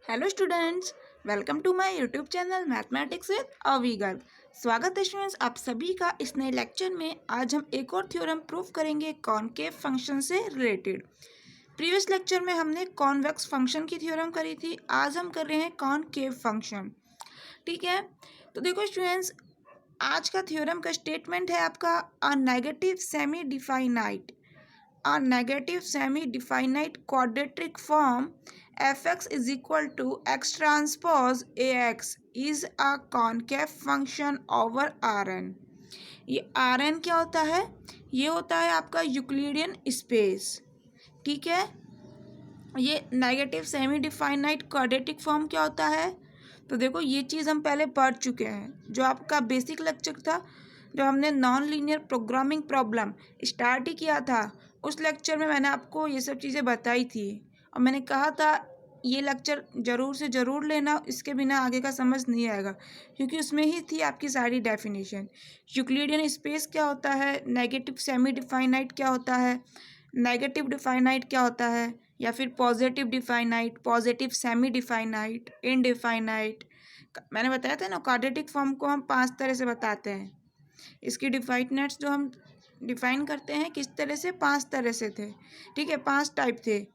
Hello students, welcome to my YouTube channel mathematics with Avi Garg. स्वागत है students आप सभी का इस नए लेक्चर में। आज हम एक और थ्योरम प्रूव करेंगे कॉनकेव फंक्शन से रिलेटेड। प्रीवियस लेक्चर में हमने कॉन्वेक्स फंक्शन की थ्योरम करी थी, आज हम कर रहे हैं कॉनकेव फंक्शन। ठीक है, तो देखो स्टूडेंट्स, आज का थ्योरम का स्टेटमेंट है आपका a negative semi definite quadratic form fx is equal to x transpose ax is a concave function over Rn। ये Rn क्या होता है? ये होता है आपका यूक्लिडियन स्पेस। ठीक है, ये negative semi definite quadratic form क्या होता है? तो देखो ये चीज़ हम पहले पढ़ चुके हैं, जो आपका बेसिक लेक्चर था, जो हमने non linear programming problem start ही किया था। उस लेक्चर में मैंने आपको ये सब चीज़ें बताई थी और मैंने कहा था ये लेक्चर ज़रूर से ज़रूर लेना, इसके बिना आगे का समझ नहीं आएगा, क्योंकि उसमें ही थी आपकी सारी डेफिनेशन। यूक्लिडियन स्पेस क्या होता है, नेगेटिव सेमी डिफाइनाइट क्या होता है, नेगेटिव डिफाइनाइट क्या होता है, या फिर positive definite, positive semi definite, indefinite. मैंने बताया था ना, क्वाड्रेटिक फॉर्म को हम 5 तरह से बताते हैं। इसकी डिफाइनेट्स जो हम डिफाइन करते हैं किस तरह से, 5 तरह से थे। ठीक है, 5 टाइप थे।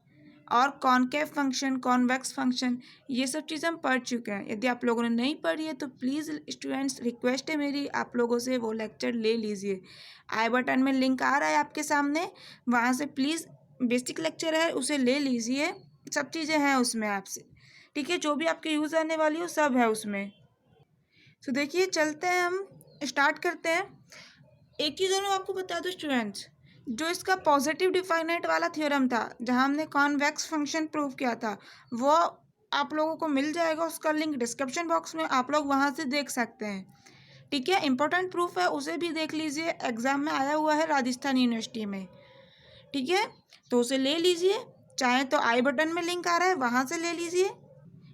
और कॉनकेव फंक्शन, कॉन्वेक्स फंक्शन, ये सब चीज़ हम पढ़ चुके हैं। यदि आप लोगों ने नहीं पढ़ी है तो प्लीज़ स्टूडेंट्स, रिक्वेस्ट है मेरी आप लोगों से, वो लेक्चर ले लीजिए। आई बटन में लिंक आ रहा है आपके सामने, वहाँ से प्लीज़ बेसिक लेक्चर है उसे ले लीजिए। सब चीज़ें हैं उसमें आपसे। ठीक है, जो भी आपके यूज़ आने वाली हो सब है उसमें। तो देखिए, चलते हैं, हम स्टार्ट करते हैं। एक चीज़ और मैं आपको बता दूं स्टूडेंट्स, जो इसका पॉजिटिव डिफाइनाइट वाला थ्योरम था, जहां हमने कॉन्वेक्स फंक्शन प्रूव किया था, वो आप लोगों को मिल जाएगा। उसका लिंक डिस्क्रिप्शन बॉक्स में, आप लोग वहां से देख सकते हैं। ठीक है, इंपॉर्टेंट प्रूफ है, उसे भी देख लीजिए, एग्जाम में आया हुआ है राजस्थान यूनिवर्सिटी में। ठीक है, तो उसे ले लीजिए, चाहे तो आई बटन में लिंक आ रहा है वहाँ से ले लीजिए,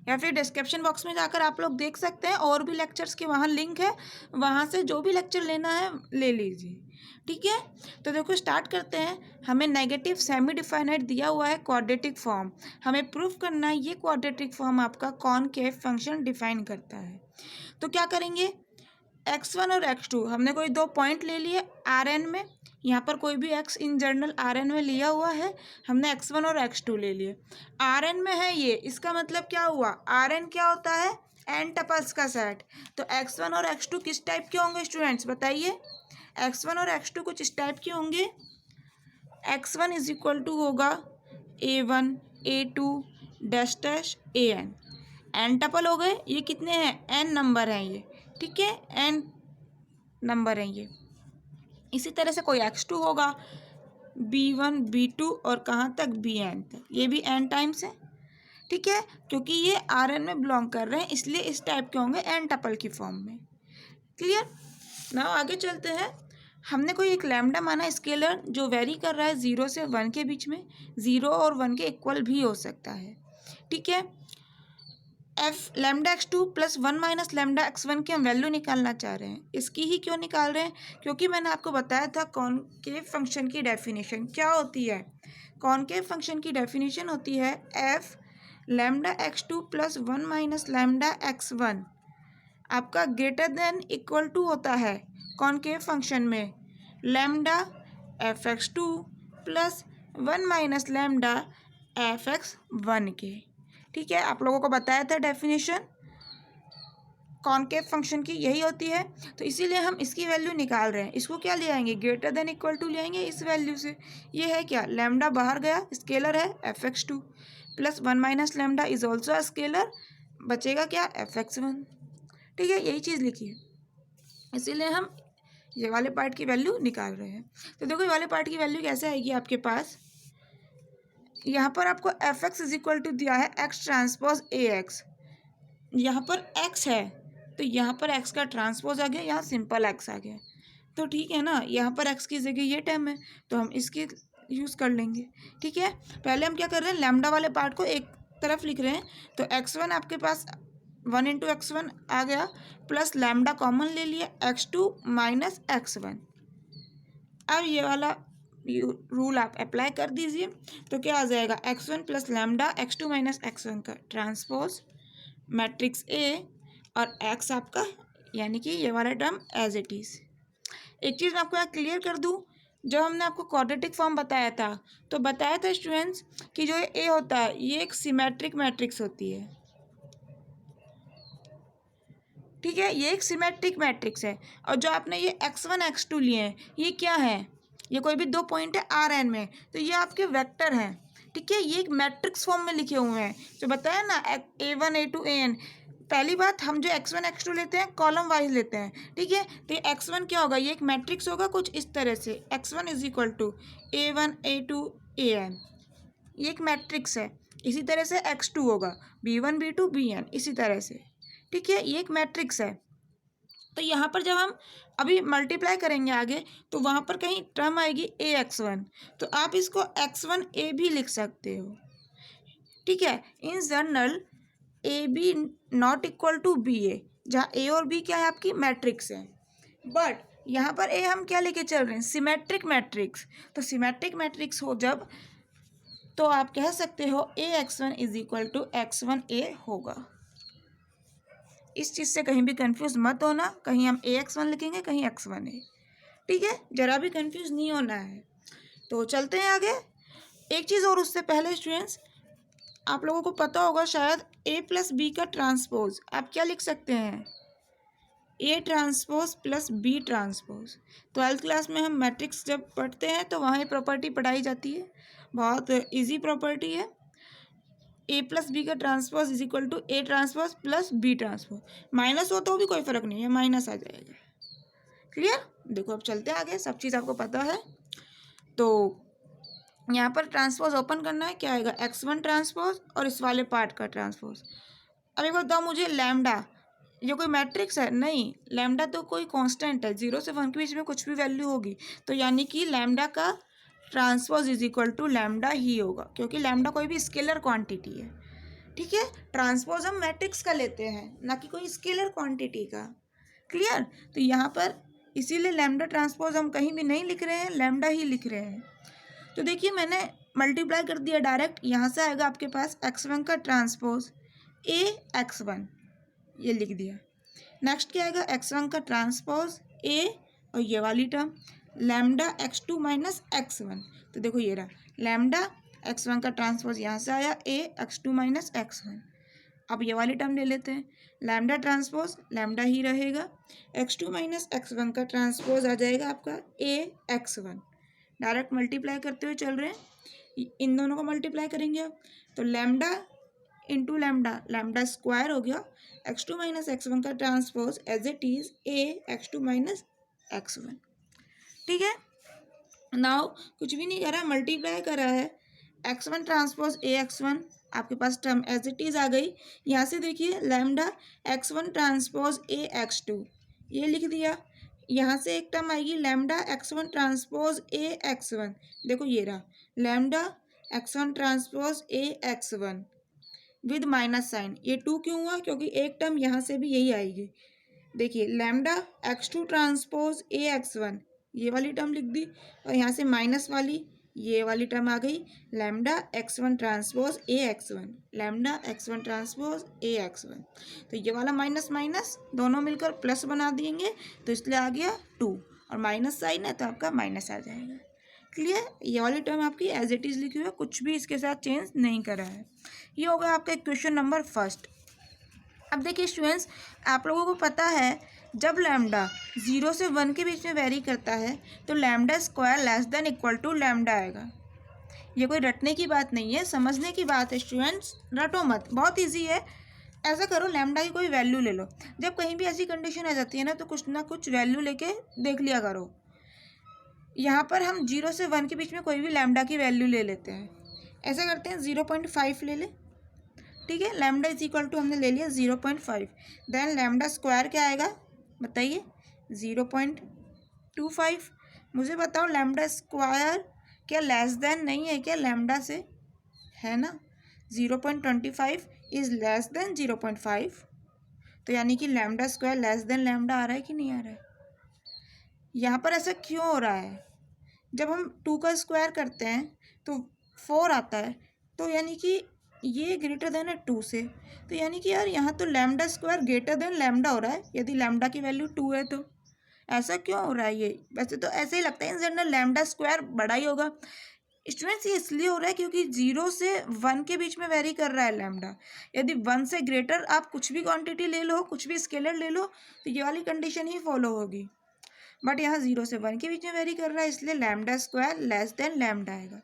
या फिर डिस्क्रिप्शन बॉक्स में जाकर आप लोग देख सकते हैं, और भी लेक्चर्स के वहाँ लिंक है, वहाँ से जो भी लेक्चर लेना है ले लीजिए। ठीक है, तो देखो स्टार्ट करते हैं। हमें नेगेटिव सेमी डिफाइनाइट दिया हुआ है क्वाड्रेटिक फॉर्म, हमें प्रूफ करना है ये क्वाड्रेटिक फॉर्म आपका कॉनकेव फंक्शन डिफाइन करता है। तो क्या करेंगे, x1 और x2 हमने कोई 2 पॉइंट ले लिए Rn में, यहाँ पर कोई भी x इन जनरल Rn में लिया हुआ है, हमने x1 और x2 ले लिए। Rn में है ये, इसका मतलब क्या हुआ, Rn क्या होता है, n टपल्स का सेट। तो x1 और x2 किस टाइप के होंगे स्टूडेंट्स, बताइए। x1 और x2 कुछ इस टाइप के होंगे। x1 इज इक्वल टू होगा a1 a2 dash dash an। n tuple हो गए, ये कितने हैं, n नंबर हैं ये। ठीक है, n नंबर हैं ये। इसी तरह से कोई x2 होगा, b1 b2 और कहाँ तक, bn तक, ये भी n टाइम्स है। ठीक है, क्योंकि ये Rn में बिलोंग कर रहे हैं, इसलिए इस टाइप के होंगे, n टपल की फॉर्म में। क्लियर। नाउ आगे चलते हैं। हमने कोई एक लैम्डा माना स्केलर, जो वेरी कर रहा है 0 से 1 के बीच में, 0 और 1 के इक्वल भी हो सकता है। ठीक है, F lambda x2 plus 1 minus lambda x1 की हम वैल्यू निकालना चाह रहे हैं। इसकी ही क्यों निकाल रहे हैं, क्योंकि मैंने आपको बताया था कॉनकेव फंक्शन की डेफिनेशन क्या होती है। कॉनकेव फंक्शन की डेफिनेशन होती है F lambda x2 plus 1 minus lambda x1 आपका ग्रेटर देन इक्वल टू होता है कॉनकेव फंक्शन में lambda f(x2) plus 1 minus lambda f(x1) के। ठीक है, आप लोगों को बताया था डेफिनेशन कॉनकेव फंक्शन की यही होती है, तो इसीलिए हम इसकी वैल्यू निकाल रहे हैं। इसको क्या ले आएंगे, ग्रेटर देन इक्वल टू ले आएंगे इस वैल्यू से। ये है क्या, लैम्डा बाहर गया, स्केलर है f(x2) plus 1 minus lambda is also a scalar, बचेगा क्या, f(x1). ठीक है, यही चीज़ लिखी है, इसीलिए हम ये वाले पार्ट की वैल्यू निकाल रहे हैं। तो देखो ये वाले पार्ट की वैल्यू कैसे आएगी आपके पास, यहाँ पर आपको f(x) इज इक्वल टू दिया है x ट्रांसपोज ax। यहाँ पर x है तो यहाँ पर x का ट्रांसपोज आ गया, यहाँ सिंपल x आ गया। तो ठीक है ना, यहाँ पर x की जगह ये टर्म है तो हम इसकी यूज़ कर लेंगे। ठीक है, पहले हम क्या कर रहे हैं, लैम्डा वाले पार्ट को एक तरफ लिख रहे हैं। तो x1 आपके पास 1 इंटू x1 आ गया, प्लस लैम्डा कॉमन ले लिया x2 माइनस x1। अब ये वाला रूल आप अप्लाई कर दीजिए। तो क्या आ जाएगा, x1 plus lambda x2 minus x1 का ट्रांसपोज मैट्रिक्स ए और x आपका यानी कि ये वाला टर्म एज इट इज़। एक चीज़ मैं आपको यहाँ क्लियर कर दूँ, जब हमने आपको क्वाड्रेटिक फॉर्म बताया था तो बताया था स्टूडेंट्स कि जो ए होता है ये एक सिमेट्रिक मैट्रिक्स होती है। ठीक है, ये एक सिमेट्रिक मैट्रिक्स है। और जो आपने ये x1 x2 लिए हैं ये क्या है, ये कोई भी दो पॉइंट है Rn में, तो ये आपके वेक्टर हैं। ठीक है, ये एक मैट्रिक्स फॉर्म में लिखे हुए हैं, जो बताया ना A1 A2 AN। पहली बात, हम जो x1 x2 लेते हैं कॉलम वाइज लेते हैं। ठीक है, तो ये x1 क्या होगा, ये एक मैट्रिक्स होगा कुछ इस तरह से, x1 is equal to A1 A2 AN, ये एक मैट्रिक्स है। इसी तरह से x2 होगा B1 B2 BN, इसी तरह से। ठीक है, ये एक मैट्रिक्स है। तो यहाँ पर जब हम अभी मल्टीप्लाई करेंगे आगे, तो वहाँ पर कहीं टर्म आएगी AX1, तो आप इसको x1A भी लिख सकते हो। ठीक है, in general AB not equal to BA, जहाँ A और B क्या है, आपकी मैट्रिक्स है। बट यहाँ पर A हम क्या लेके चल रहे हैं, सिमेट्रिक मैट्रिक्स। तो सिमेट्रिक मैट्रिक्स हो जब, तो आप कह सकते हो AX1 is equal to x1A होगा। इस चीज़ से कहीं भी कंफ्यूज मत होना, कहीं हम AX1 लिखेंगे कहीं x1A। ठीक है, जरा भी कंफ्यूज नहीं होना है। तो चलते हैं आगे। एक चीज़ और उससे पहले स्टूडेंट्स, आप लोगों को पता होगा शायद A प्लस बी का ट्रांसपोज आप क्या लिख सकते हैं, A transpose plus B transpose. 12th class में हम मैट्रिक्स जब पढ़ते हैं तो वहाँ ये प्रॉपर्टी पढ़ाई जाती है, बहुत ईजी प्रॉपर्टी है। A प्लस बी का transpose is equal to A transpose plus B transpose. Minus हो तो भी कोई फर्क नहीं है, माइनस आ जाएगा। क्लियर, देखो अब चलते हैं आगे, सब चीज़ आपको पता है। तो यहाँ पर ट्रांसपोज ओपन करना है, क्या आएगा, x1 ट्रांसपोज और इस वाले पार्ट का ट्रांसपोज। अब एक बताओ मुझे, लैम्डा ये कोई मैट्रिक्स है, नहीं, लैम्डा तो कोई कांस्टेंट है, 0 से 1 के बीच में कुछ भी वैल्यू होगी, तो यानी कि लैम्डा का transpose is equal to lambda ही होगा, क्योंकि लैम्डा कोई भी स्केलर क्वांटिटी है। ठीक है, ट्रांसपोज हम मैट्रिक्स का लेते हैं, ना कि कोई स्केलर क्वांटिटी का। क्लियर, तो यहाँ पर इसीलिए लैम्डा ट्रांसपोज हम कहीं भी नहीं लिख रहे हैं, लैम्डा ही लिख रहे हैं। तो देखिए मैंने मल्टीप्लाई कर दिया डायरेक्ट, यहाँ से आएगा आपके पास x1 का ट्रांसपोज AX1, ये लिख दिया। नेक्स्ट क्या आएगा, x1 का ट्रांसपोज A और ये वाली term lambda x2 minus x1। तो देखो ये रहा लैम्डा x1 का ट्रांसपोज, यहाँ से आया A x2 माइनस x1। अब ये वाली टर्म ले लेते हैं, लैम्डा ट्रांसपोज लैम्डा ही रहेगा, x2 माइनस x1 का ट्रांसपोज आ जाएगा आपका AX1। डायरेक्ट मल्टीप्लाई करते हुए चल रहे हैं, इन दोनों को मल्टीप्लाई करेंगे अब, तो lambda into lambda, lambda square हो गया, x2 माइनस x1 का transpose as it is AX2 minus x1। ठीक है, नाउ कुछ भी नहीं करा, मल्टीप्लाई करा है, x1 ट्रांसपोज AX1, आपके पास टर्म एज इट इज आ गई। यहाँ से देखिए लैम्डा x1 ट्रांसपोज AX2, ये लिख दिया। यहाँ से एक टर्म आएगी लैम्डा x1 ट्रांसपोज AX1, देखो ये रहा lambda x1 transpose AX1 with minus sign. ये 2 क्यों हुआ, क्योंकि एक टर्म यहाँ से भी यही आएगी। देखिए लैम्डा x2 ट्रांसपोज AX1, ये वाली टर्म लिख दी, और यहाँ से माइनस वाली ये वाली टर्म आ गई, lambda x1 transpose AX1, lambda x1 transpose AX1। तो ये वाला माइनस माइनस दोनों मिलकर प्लस बना देंगे, तो इसलिए आ गया 2, और माइनस साइन है तो आपका माइनस आ जाएगा। क्लियर, ये वाली टर्म आपकी एज इट इज़ लिखी हुई है, कुछ भी इसके साथ चेंज नहीं करा है। ये होगा आपका क्वेश्चन नंबर फर्स्ट। अब देखिए स्टूडेंट्स, आप लोगों को पता है जब लैम्डा 0 से 1 के बीच में वेरी करता है तो lambda square less than equal to lambda आएगा। ये कोई रटने की बात नहीं है, समझने की बात है स्टूडेंट्स, रटो मत, बहुत इजी है। ऐसा करो, लैम्डा की कोई वैल्यू ले लो, जब कहीं भी ऐसी कंडीशन आ जाती है ना तो कुछ ना कुछ वैल्यू लेके देख लिया करो। यहाँ पर हम 0 से 1 के बीच में कोई भी लैम्डा की वैल्यू ले लेते हैं, ऐसा करते हैं 0.5 ले ले। ठीक है, लैम्डा इज इक्वल टू हमने ले लिया 0.5, देन लैम्डा स्क्वायर क्या आएगा बताइए 0.25। मुझे बताओ लैम्डा स्क्वायर क्या लेस देन नहीं है क्या लैम्डा से, है ना, 0.25 इज लेस देन 0.5, तो यानी कि lambda square less than lambda आ रहा है कि नहीं आ रहा है। यहाँ पर ऐसा क्यों हो रहा है, जब हम 2 का स्क्वायर करते हैं तो 4 आता है, तो यानी कि ये ग्रेटर देन है 2 से, तो यानी कि यार यहाँ तो lambda square greater than lambda हो रहा है, यदि लैम्डा की वैल्यू 2 है तो। ऐसा क्यों हो रहा है ये? वैसे तो ऐसे ही लगता है इन जनरल लैम्डा स्क्वायर बड़ा ही होगा। स्टूडेंट्स ये इसलिए हो रहा है क्योंकि 0 से 1 के बीच में वेरी कर रहा है लैम्डा। यदि 1 से ग्रेटर आप कुछ भी क्वांटिटी ले लो, कुछ भी स्केलर ले लो, तो ये वाली कंडीशन ही फॉलो होगी। बट यहाँ 0 से 1 के बीच में वेरी कर रहा है, इसलिए lambda square less than lambda आएगा।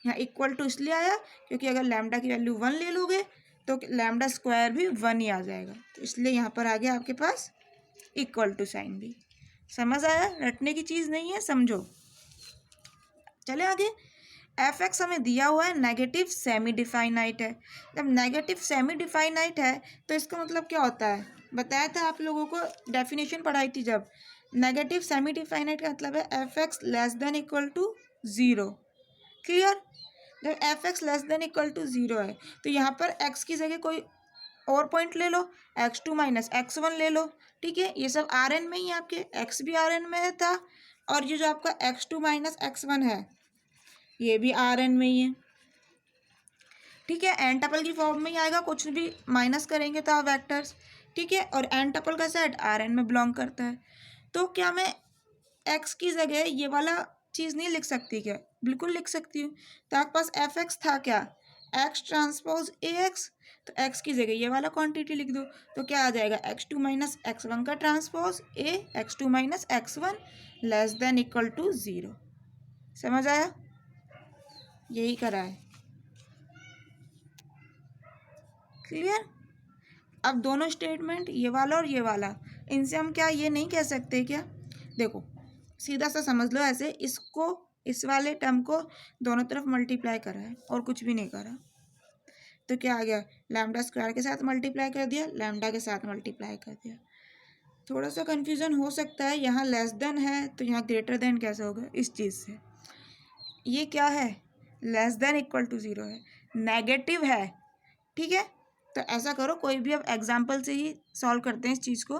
यहाँ इक्वल टू इसलिए आया क्योंकि अगर लैम्डा की वैल्यू 1 ले लोगे तो लैम्डा स्क्वायर भी 1 ही आ जाएगा, तो इसलिए यहाँ पर आ गया आपके पास इक्वल टू साइन भी। समझ आया? रटने की चीज़ नहीं है, समझो। चले आगे। एफ एक्स हमें दिया हुआ है नेगेटिव सेमी डिफाइनाइट है। जब नेगेटिव सेमी डिफाइनाइट है तो इसका मतलब क्या होता है? बताया था आप लोगों को, डेफिनेशन पढ़ाई थी जब। नेगेटिव सेमी डिफाइनाइट का मतलब है F X less than equal to 0। Clear? जब F X less than equal to 0 है तो यहाँ पर एक्स की जगह कोई और पॉइंट ले लो, x2 माइनस x1 ले लो। ठीक है, ये सब आर एन में ही आपके, x भी आर एन में था, और ये जो आपका x2 माइनस x1 है ये भी आर एन में ही है। ठीक है, एन टपल की फॉर्म में ही आएगा, कुछ भी माइनस करेंगे तो आप वेक्टर्स। ठीक है, और एन टपल का सेट आर एन में बिलोंग करता है। तो क्या मैं एक्स की जगह ये वाला चीज़ नहीं लिख सकती क्या? बिल्कुल लिख सकती हूँ। तो आपके पास एफ एक्स था क्या? एक्स ट्रांसपोज ए एक्स, तो एक्स की जगह ये वाला क्वांटिटी लिख दो, तो क्या आ जाएगा? x2 माइनस x1 का transpose A x2 minus x1 less than equal to 0। समझ आया? यही करा है। क्लियर? अब दोनों स्टेटमेंट, ये वाला और ये वाला, इनसे हम क्या ये नहीं कह सकते क्या? देखो सीधा सा समझ लो ऐसे, इसको इस वाले टर्म को दोनों तरफ मल्टीप्लाई करा है और कुछ भी नहीं करा, तो क्या आ गया? लैम्डा स्क्वायर के साथ मल्टीप्लाई कर दिया, लैम्डा के साथ मल्टीप्लाई कर दिया। थोड़ा सा कन्फ्यूज़न हो सकता है, यहाँ लेस देन है तो यहाँ ग्रेटर देन कैसे होगा इस चीज़ से। ये क्या है? लेस देन इक्वल टू 0 है, नेगेटिव है। ठीक है, तो ऐसा करो, कोई भी अब एग्जाम्पल से ही सॉल्व करते हैं इस चीज़ को।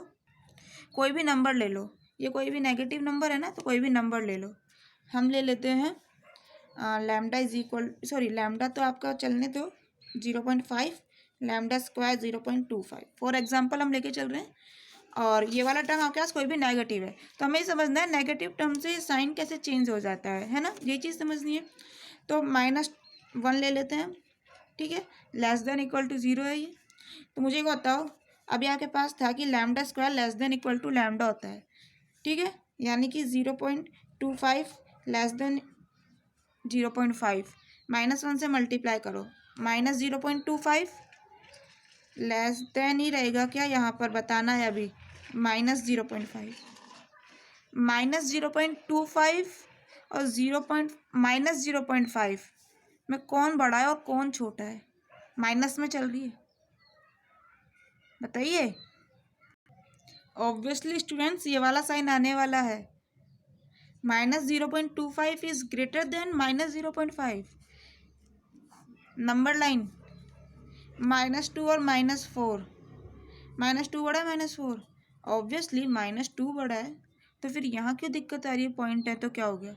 कोई भी नंबर ले लो, ये कोई भी नेगेटिव नंबर है ना, तो कोई भी नंबर ले लो। हम ले लेते हैं lambda is equal, sorry lambda तो आपका चलने दो 0.5, लैम्डा स्क्वायर 0.25 फॉर एग्जाम्पल हम लेके चल रहे हैं। और ये वाला टर्म आपके पास कोई भी नेगेटिव है, तो हमें समझना है नेगेटिव टर्म से साइन कैसे चेंज हो जाता है ना, ये चीज़ समझनी है। तो -1 ले लेते हैं। ठीक है, लेस देन इक्वल टू 0 है ये। तो मुझे को बताओ, अभी आपके पास था कि lambda square less than equal to lambda होता है। ठीक है, यानी कि 0.25 लेस देन 0.5, -1 से मल्टीप्लाई करो, -0.25 लेस देन ही रहेगा क्या? यहाँ पर बताना है अभी, -0.5, -0.25 और -0.5 में कौन बड़ा है और कौन छोटा है? माइनस में चल रही है, बताइए। ऑब्वियसली स्टूडेंट्स ये वाला साइन आने वाला है, -0.25 is greater than -0.5। Number line -2 और -4, -2 बड़ा है -4, ऑब्वियसली -2 बड़ा है, तो फिर यहाँ क्यों दिक्कत आ रही है? पॉइंट है तो क्या हो गया?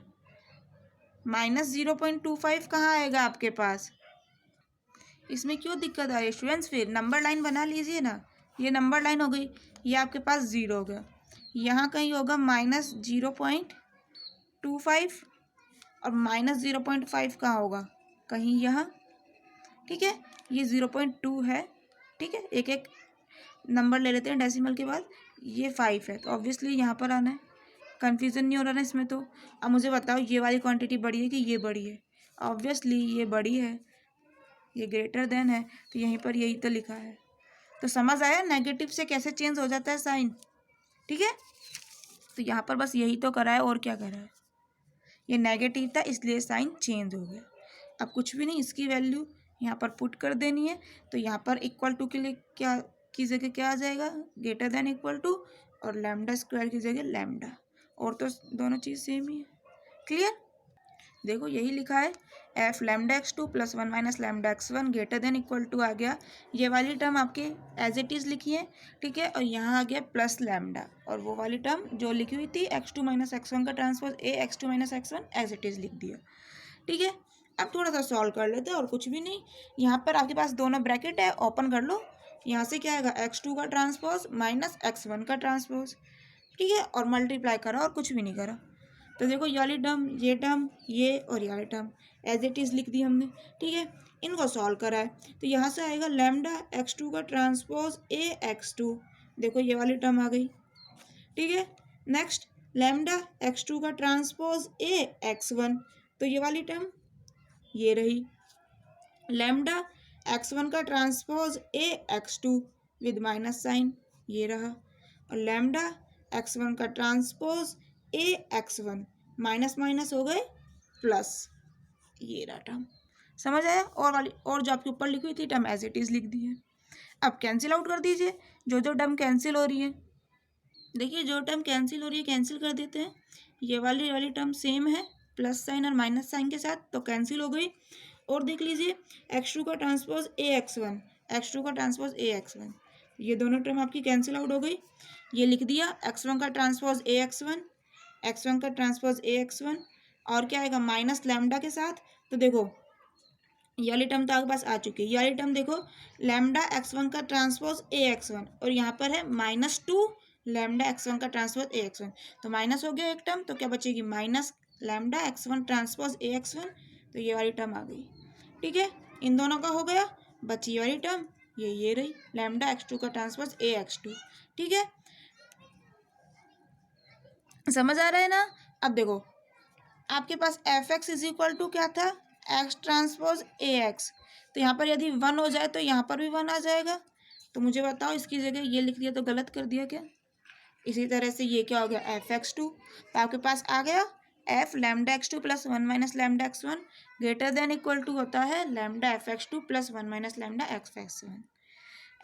-0.25 कहाँ आएगा आपके पास? इसमें क्यों दिक्कत आ रही है स्टूडेंट्स? फिर नंबर लाइन बना लीजिए ना, ये नंबर लाइन हो गई, ये आपके पास 0 हो गया, यहाँ कहीं होगा -0.25 और -0.5 कहाँ होगा? कहीं यहाँ। ठीक है, ये 0.2 है। ठीक है, एक एक नंबर ले लेते हैं डेसिमल के बाद, ये 5 है, तो ऑब्वियसली यहाँ पर आना है। कन्फ्यूज़न नहीं हो रहा ना इसमें? तो अब मुझे बताओ ये वाली क्वांटिटी बड़ी है कि ये बड़ी है? ऑब्वियसली ये बड़ी है, ये ग्रेटर देन है, तो यहीं पर यही तो लिखा है। तो समझ आया नेगेटिव से कैसे चेंज हो जाता है साइन? ठीक है, तो यहाँ पर बस यही तो करा है, और क्या करा है? ये नेगेटिव था इसलिए साइन चेंज हो गया। अब कुछ भी नहीं, इसकी वैल्यू यहाँ पर पुट कर देनी है, तो यहाँ पर इक्वल टू के लिए क्या की जगह क्या आ जाएगा? ग्रेटर देन इक्वल टू, और लैम्डा स्क्वायर की जगह लैम्डा, और तो दोनों चीज़ सेम ही है। क्लियर? देखो यही लिखा है, F lambda X two plus one minus lambda X one greater than equal to आ गया, ये वाली टर्म आपके एज इट इज़ लिखिए, ठीक है। और यहाँ आ गया प्लस लैम्डा, और वो वाली टर्म जो लिखी हुई थी X two minus X one का transpose A X two minus X one as it is लिख दिया, ठीक है। अब थोड़ा सा सॉल्व कर लेते हैं, और कुछ भी नहीं। यहाँ पर आपके पास दोनों ब्रैकेट है, ओपन कर लो। यहाँ से क्या आएगा, एक्स टू का ट्रांसपोज माइनस एक्स वन का ट्रांसपोज, ठीक है, और मल्टीप्लाई करा और कुछ भी नहीं करा। तो देखो ये वाली टर्म, ये और ये वाली टर्म एज इट इज़ लिख दी हमने, ठीक है। इनको सॉल्व करा है, तो यहाँ से आएगा लैम्डा एक्स टू का ट्रांसपोज ए एक्स टू, देखो ये वाली टर्म आ गई, ठीक है। नेक्स्ट लैम्डा एक्स टू का ट्रांसपोज ए एक्स वन, तो ये वाली टर्म ये रही। लैम्डा एक्स वन का transpose A X two with minus sign, ये रहा। और लैम्डा एक्स वन का transpose A X one, minus minus हो गए प्लस, ये रहा टर्म। समझ आया? और जो आपके ऊपर लिखी हुई थी टर्म एज इट इज़ लिख दी है। अब कैंसिल आउट कर दीजिए, जो टर्म कैंसिल हो रही है, देखिए जो टर्म कैंसिल हो रही है कैंसिल कर देते हैं। ये वाली टर्म सेम है प्लस साइन और माइनस साइन के साथ, तो कैंसिल हो गई। और देख लीजिए एक्स टू का transpose A X one, X two का ट्रांसपोज ए एक्स वन, ये दोनों टर्म आपकी कैंसिल आउट हो गई। ये लिख दिया एक्स वन का transpose A X one, x one का ट्रांसपोज ए एक्स वन, और क्या आएगा माइनस लैम्डा के साथ। तो देखो ये वाली टर्म तो आपके पास आ चुकी है। ये वाली टर्म देखो लैम्डा एक्स वन का ट्रांसपोज ए एक्स वन, और यहाँ पर है minus two lambda X one का ट्रांसपोज ए एक्स वन, तो माइनस हो गया एक टर्म, तो क्या बचेगी minus lambda X one transpose A X one, तो ये वाली टर्म आ गई, ठीक है। इन दोनों का हो गया, बची वाली टर्म ये रही लैम्डा एक्स टू का ट्रांसपोज ए एक्स टू, ठीक है। समझ आ रहा है ना? अब देखो आपके पास F X is equal to क्या था, एक्स ट्रांसपोज ए एक्स, तो यहाँ पर यदि वन हो जाए तो यहाँ पर भी वन आ जाएगा। तो मुझे बताओ इसकी जगह ये लिख दिया तो गलत कर दिया क्या? इसी तरह से ये क्या हो गया एफ एक्स टू, तो आपके पास आ गया F lambda X two plus one minus lambda X one greater than equal to होता है lambda F X two plus one minus lambda X X one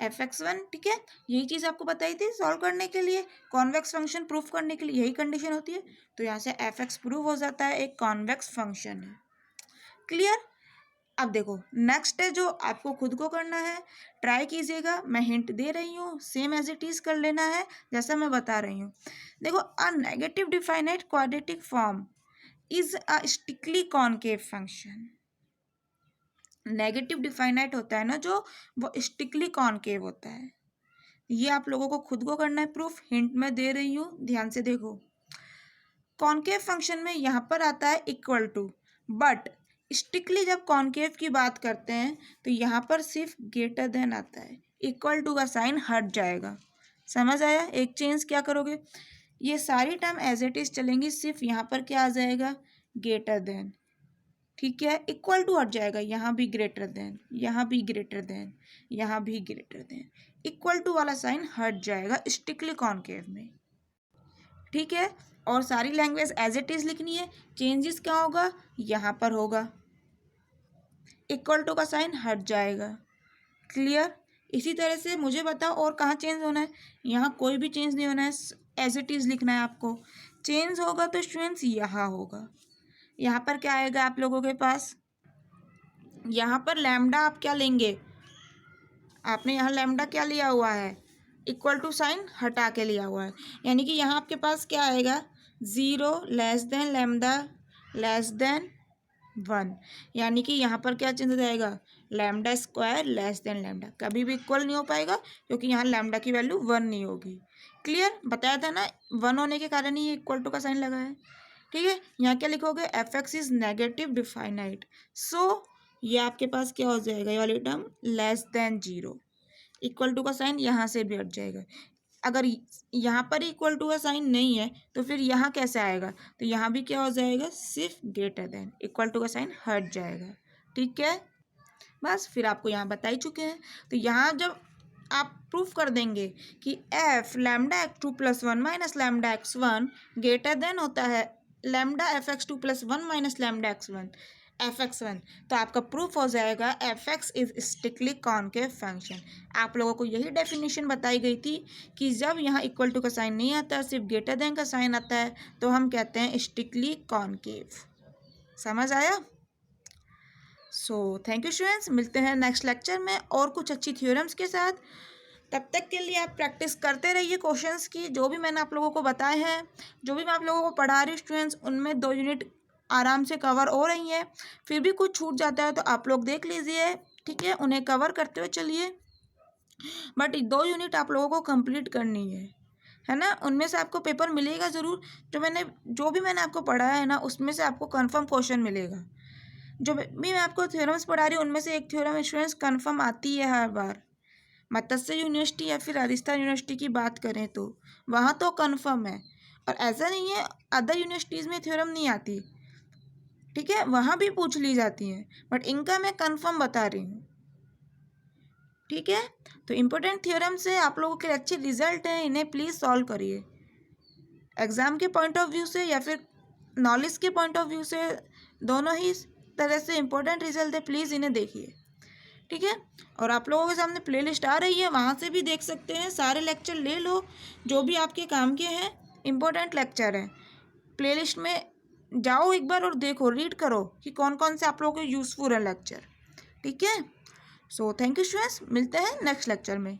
F X one, ठीक है। यही चीज़ आपको बताई थी सॉल्व करने के लिए, कॉन्वेक्स फंक्शन प्रूफ करने के लिए यही कंडीशन होती है। तो यहाँ से एफ एक्स प्रूव हो जाता है एक कॉन्वेक्स फंक्शन है। क्लियर? अब देखो नेक्स्ट है जो आपको खुद को करना है, ट्राई कीजिएगा, मैं हिंट दे रही हूँ, सेम एज इट इज़ कर लेना है जैसा मैं बता रही हूँ। देखो a negative definite quadratic form is a strictly concave function. Negative definite होता है ना जो, वो स्टिकली कॉनकेव होता है। ये आप लोगों को खुद को करना है प्रूफ, हिंट मैं दे रही हूँ, ध्यान से देखो। कॉनकेव फंक्शन में यहाँ पर आता है इक्वल टू, बट स्टिकली जब कॉनकेव की बात करते हैं तो यहाँ पर सिर्फ ग्रेटर देन आता है, इक्वल टू का साइन हट जाएगा। समझ आया? एक चेंज क्या करोगे, ये सारी टर्म एज इट इज चलेंगी, सिर्फ यहाँ पर क्या आ जाएगा ग्रेटर देन, ठीक है। इक्वल टू हट जाएगा, यहाँ भी ग्रेटर देन, यहाँ भी ग्रेटर देन, यहाँ भी ग्रेटर देन, इक्वल टू वाला साइन हट जाएगा स्टिकली कॉनकेव में, ठीक है। और सारी लैंग्वेज एज इट इज़ लिखनी है, चेंजेस क्या होगा यहाँ पर होगा, इक्वल टू का साइन हट जाएगा। क्लियर? इसी तरह से मुझे बताओ और कहाँ चेंज होना है, यहाँ कोई भी चेंज नहीं होना है, एज इट इज़ लिखना है आपको। चेंज होगा तो स्टूडेंट्स यहाँ होगा, यहाँ पर क्या आएगा आप लोगों के पास, यहाँ पर लैम्डा आप क्या लेंगे, आपने यहाँ लैम्डा क्या लिया हुआ है, इक्वल टू साइन हटा के लिया हुआ है, यानी कि यहाँ आपके पास क्या आएगा zero less than lambda less than one, यानी कि यहाँ पर क्या चेंज हो जाएगा lambda square less than lambda, कभी भी इक्वल नहीं हो पाएगा क्योंकि यहाँ लैम्डा की वैल्यू वन नहीं होगी। क्लियर? बताया था ना, वन होने के कारण ही इक्वल टू का साइन लगा है, ठीक है। यहाँ क्या लिखोगे F X is negative definite, so ये आपके पास क्या हो जाएगा ये वाली term less than zero, equal to का साइन यहाँ से भी हट जाएगा। अगर यहाँ पर इक्वल टू का साइन नहीं है तो फिर यहाँ कैसे आएगा, तो यहाँ भी क्या हो जाएगा सिर्फ ग्रेटर देन, इक्वल टू का साइन हट जाएगा, ठीक है। बस फिर आपको यहाँ बता ही चुके हैं। तो यहाँ जब आप प्रूफ कर देंगे कि F lambda X two plus one minus lambda X one greater then होता है lambda F X two plus one minus lambda X one F X one, तो आपका प्रूफ हो जाएगा F X is strictly concave function. आप लोगों को यही डेफिनेशन बताई गई थी कि जब यहाँ इक्वल टू का साइन नहीं आता, सिर्फ ग्रेटर देन का साइन आता है, तो हम कहते हैं स्ट्रिक्टली कॉनकेव। समझ आया? सो थैंक यू स्टूडेंट्स, मिलते हैं नेक्स्ट लेक्चर में और कुछ अच्छी थ्योरम्स के साथ। तब तक के लिए आप प्रैक्टिस करते रहिए क्वेश्चंस की, जो भी मैंने आप लोगों को बताए हैं, जो भी मैं आप लोगों को पढ़ा रही हूँ स्टूडेंट्स, उनमें 2 यूनिट आराम से कवर हो रही हैं। फिर भी कुछ छूट जाता है तो आप लोग देख लीजिए, ठीक है, उन्हें कवर करते हुए चलिए। बट 2 यूनिट आप लोगों को कंप्लीट करनी है ना। उनमें से आपको पेपर मिलेगा ज़रूर। जो भी मैंने आपको पढ़ाया है ना, उसमें से आपको कन्फर्म क्वेश्चन मिलेगा। जो भी मैं आपको थ्योरम्स पढ़ा रही हूँ, उनमें से एक थ्योरम स्टूडेंट्स कन्फर्म आती है हर बार। मत्स्य यूनिवर्सिटी या फिर राजस्थान यूनिवर्सिटी की बात करें तो वहाँ तो कन्फर्म है, और ऐसा नहीं है अदर यूनिवर्सिटीज़ में थ्योरम नहीं आती, ठीक है, वहाँ भी पूछ ली जाती हैं, बट इनका मैं कन्फर्म बता रही हूँ, ठीक है। तो इम्पोर्टेंट थ्योरम से आप लोगों के अच्छे रिजल्ट हैं, इन्हें प्लीज़ सॉल्व करिए। एग्ज़ाम के पॉइंट ऑफ व्यू से या फिर नॉलेज के पॉइंट ऑफ व्यू से, दोनों ही तरह से इम्पोर्टेंट रिजल्ट है, प्लीज़ इन्हें देखिए, ठीक है। और आप लोगों के सामने प्लेलिस्ट आ रही है, वहाँ से भी देख सकते हैं, सारे लेक्चर ले लो जो भी आपके काम के हैं, इम्पोर्टेंट लेक्चर हैं। प्लेलिस्ट में जाओ एक बार और देखो, रीड करो कि कौन कौन से आप लोगों को यूज़फुल है लेक्चर, ठीक है। सो थैंक यू स्टूडेंट्स, मिलते हैं नेक्स्ट लेक्चर में।